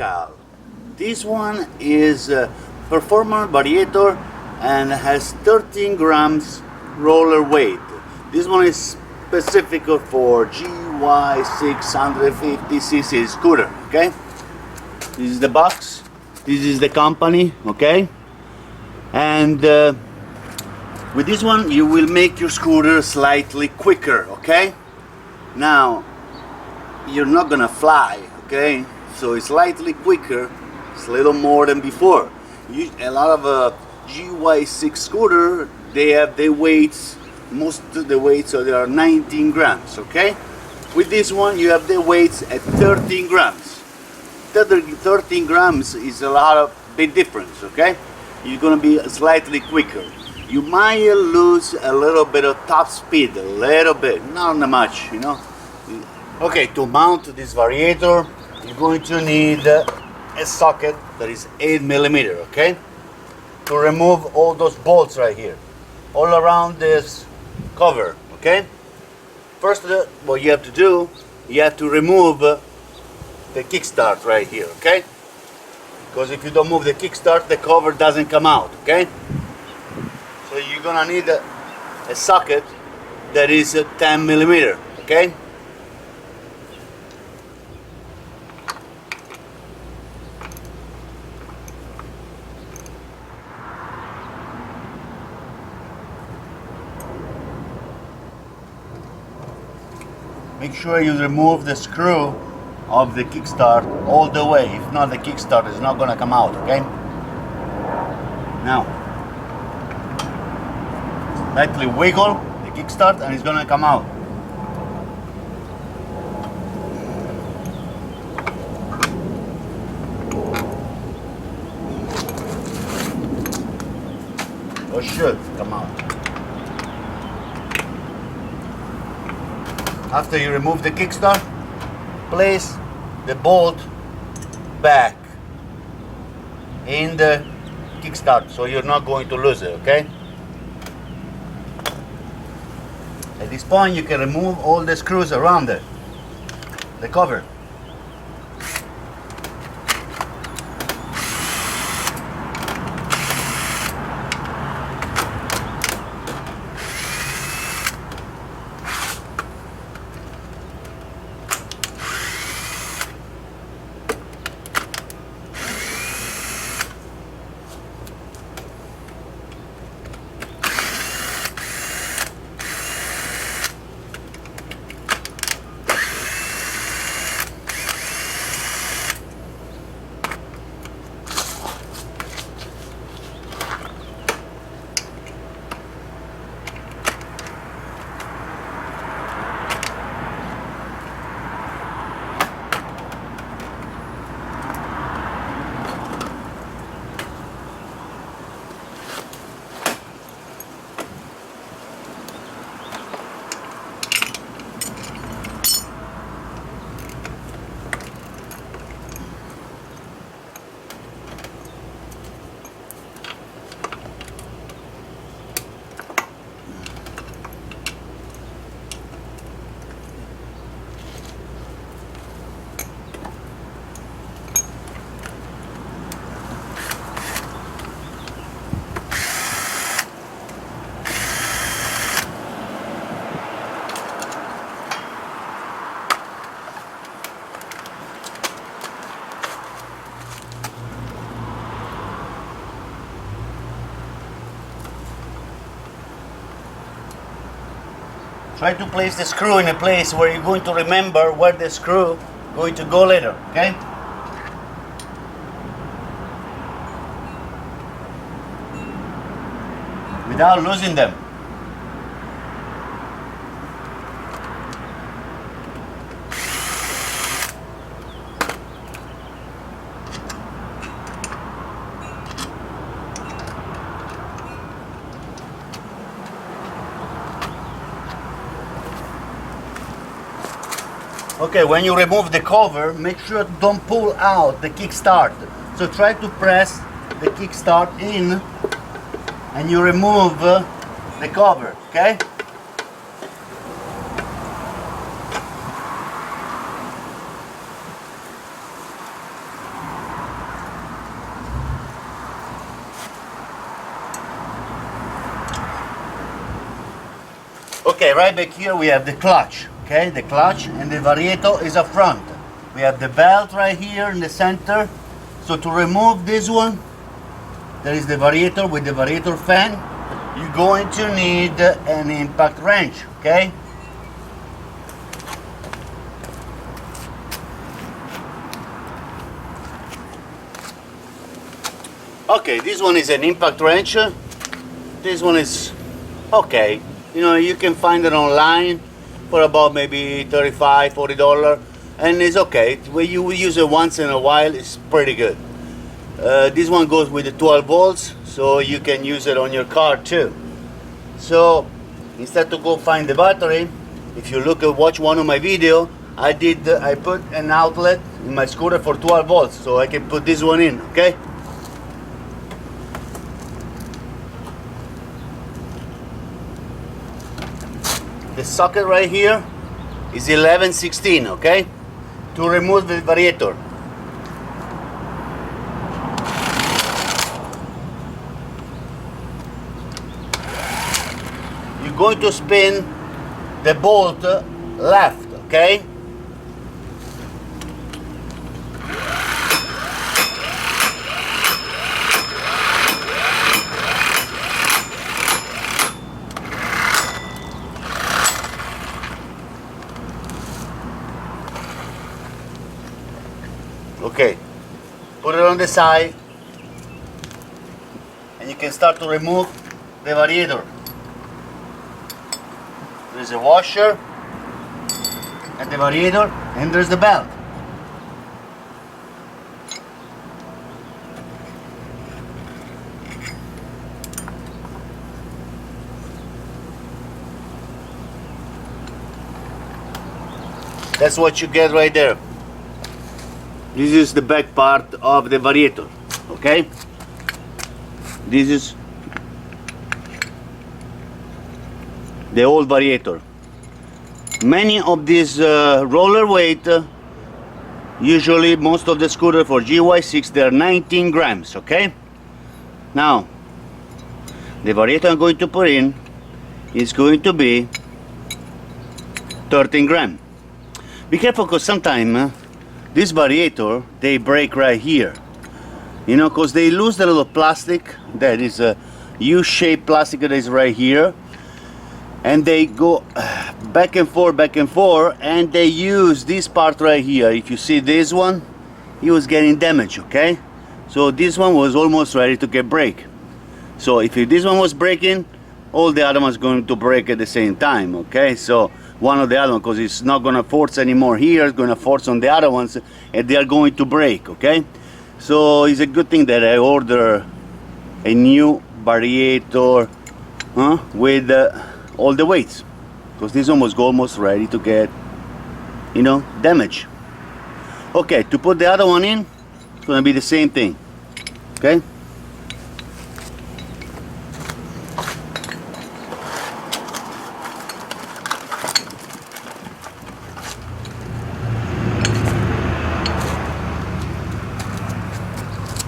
Untitled. This one is a performance variator and has 13 grams roller weight. This one is specific for GY 650cc scooter. Okay, this is the box, this is the company. Okay, and with this one you will make your scooter slightly quicker. Okay, now you're not gonna fly, okay, so it's slightly quicker. It's a little more than before. A lot of GY6 scooter, they have the weights, most of the weights, so they are 19 grams. Okay, with this one you have the weights at 13 grams. 13 grams is a lot of big difference. Okay, you're gonna be slightly quicker. You might lose a little bit of top speed, a little bit, not much, you know. Okay, to mount this variator, you're going to need a socket that is 8mm. Okay, to remove all those bolts right here, all around this cover. Okay, first what you have to do, you have to remove the kickstart right here. Okay, because if you don't move the kickstart, the cover doesn't come out. Okay, so you're gonna need a socket that is 10mm. Okay, make sure you remove the screw of the kickstart all the way. If not, the kickstart is not going to come out. Okay, now lightly wiggle the kickstart and it's going to come out. Or should come out. After you remove the kickstart, place the bolt back in the kickstart so you're not going to lose it. Okay, at this point you can remove all the screws around it, the cover. Try to place the screw in a place where you're going to remember where the screw is going to go later. Okay? Without losing them. Okay, when you remove the cover, make sure don't pull out the kickstart. So try to press the kickstart in and you remove the cover, okay? Okay, right back here we have the clutch. Okay, the clutch and the variator is up front. We have the belt right here in the center. So to remove this one, there is the variator with the variator fan. You're going to need an impact wrench, okay? Okay, this one is an impact wrench. This one is okay. You know, you can find it online for about maybe $35, $40, and it's okay. When you use it once in a while, it's pretty good. This one goes with the 12 volts, so you can use it on your car too. So instead to go find the battery, if you watch one of my video, I put an outlet in my scooter for 12 volts, so I can put this one in, okay? The socket right here is 1116, okay? To remove the variator. You're going to spin the bolt left, okay? Okay, put it on the side and you can start to remove the variator. There's a washer and the variator, and there's the belt. That's what you get right there. This is the back part of the variator, okay? This is the old variator. Many of these roller weight, usually most of the scooter for GY6, they're 19 grams, okay? Now, the variator I'm going to put in is going to be 13 grams. Be careful, because sometimes this variator, they break right here, you know, because they lose the little plastic that is a U-shaped plastic that is right here, and they go back and forth, and they use this part right here. If you see this one, it was getting damaged, okay? So this one was almost ready to get break. So if this one was breaking, all the other ones going to break at the same time, okay? So one of the other ones, because it's not going to force anymore here, it's going to force on the other ones, and they are going to break, okay? So it's a good thing that I order a new variator with all the weights, because this one was almost ready to get, you know, damaged. Okay, to put the other one in, it's going to be the same thing, okay?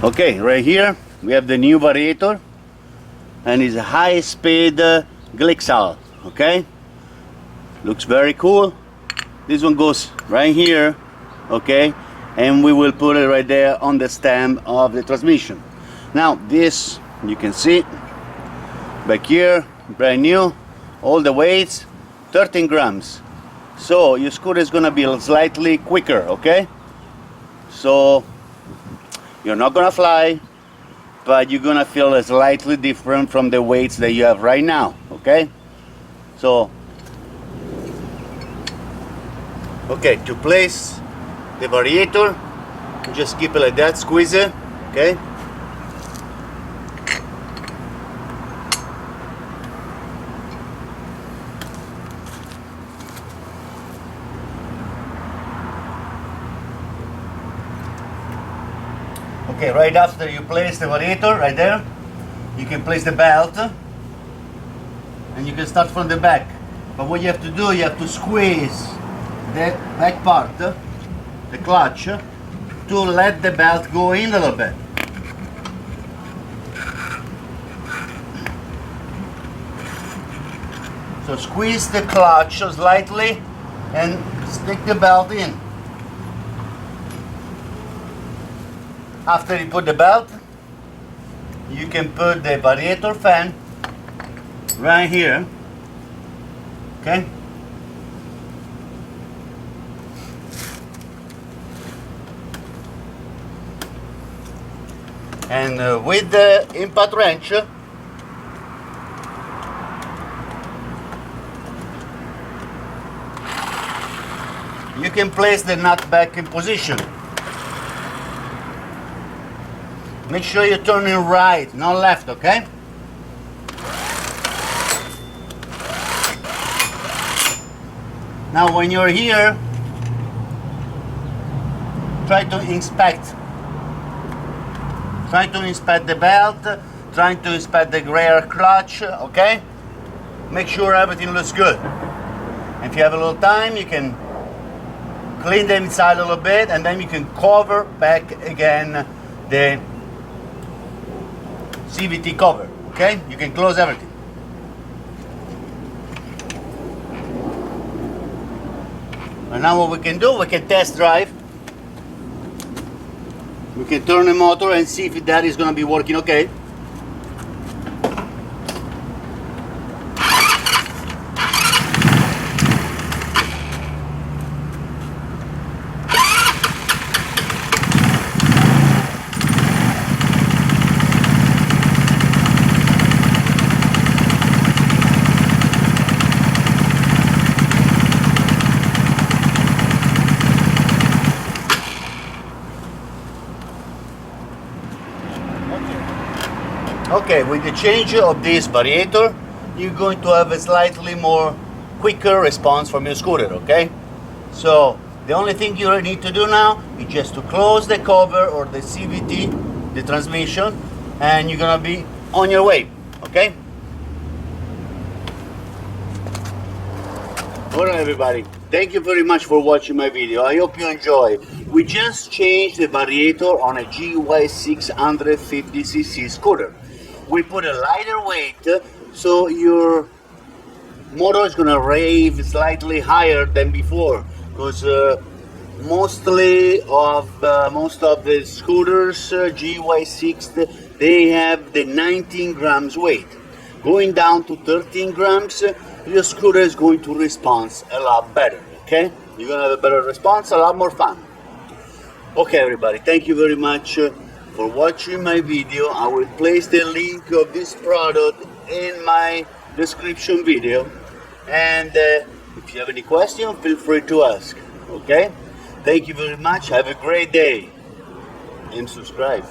Okay, right here we have the new variator, and it's a high-speed Glixal, okay? Looks very cool. This one goes right here, okay? And we will put it right there on the stem of the transmission. Now this, you can see, back here, brand new, all the weights, 13 grams. So your scooter is gonna be slightly quicker, okay? So you're not gonna fly, but you're gonna feel slightly different from the weights that you have right now, okay? So, okay, to place the variator, just keep it like that, squeeze it, okay? Okay, right after you place the variator, right there, you can place the belt, and you can start from the back. But what you have to do, you have to squeeze that back part, the clutch, to let the belt go in a little bit. So So squeeze the clutch slightly and stick the belt in. After you put the belt, you can put the variator fan right here, okay? And with the impact wrench, you can place the nut back in position. Make sure you're turning right, not left, okay? Now when you're here, try to inspect the belt, trying to inspect the rear clutch, okay? Make sure everything looks good. And if you have a little time, you can clean the inside a little bit, and then you can cover back again the CVT cover, okay? You can close everything. And now what we can do, we can test drive. We can turn the motor and see if that is going to be working okay. Okay, with the change of this variator, you're going to have a slightly more quicker response from your scooter, okay? So the only thing you need to do now is just to close the cover or the CVT, the transmission, and you're gonna be on your way, okay? Alright everybody, thank you very much for watching my video. I hope you enjoy. We just changed the variator on a GY 650cc scooter. We put a lighter weight, so your motor is gonna rave slightly higher than before, because most of the scooters GY6, they have the 19 grams weight. Going down to 13 grams, your scooter is going to respond a lot better, okay? You're gonna have a better response, a lot more fun. Okay everybody, thank you very much for watching my video. I will place the link of this product in my description video, and if you have any questions, feel free to ask, okay? Thank you very much, have a great day, and subscribe.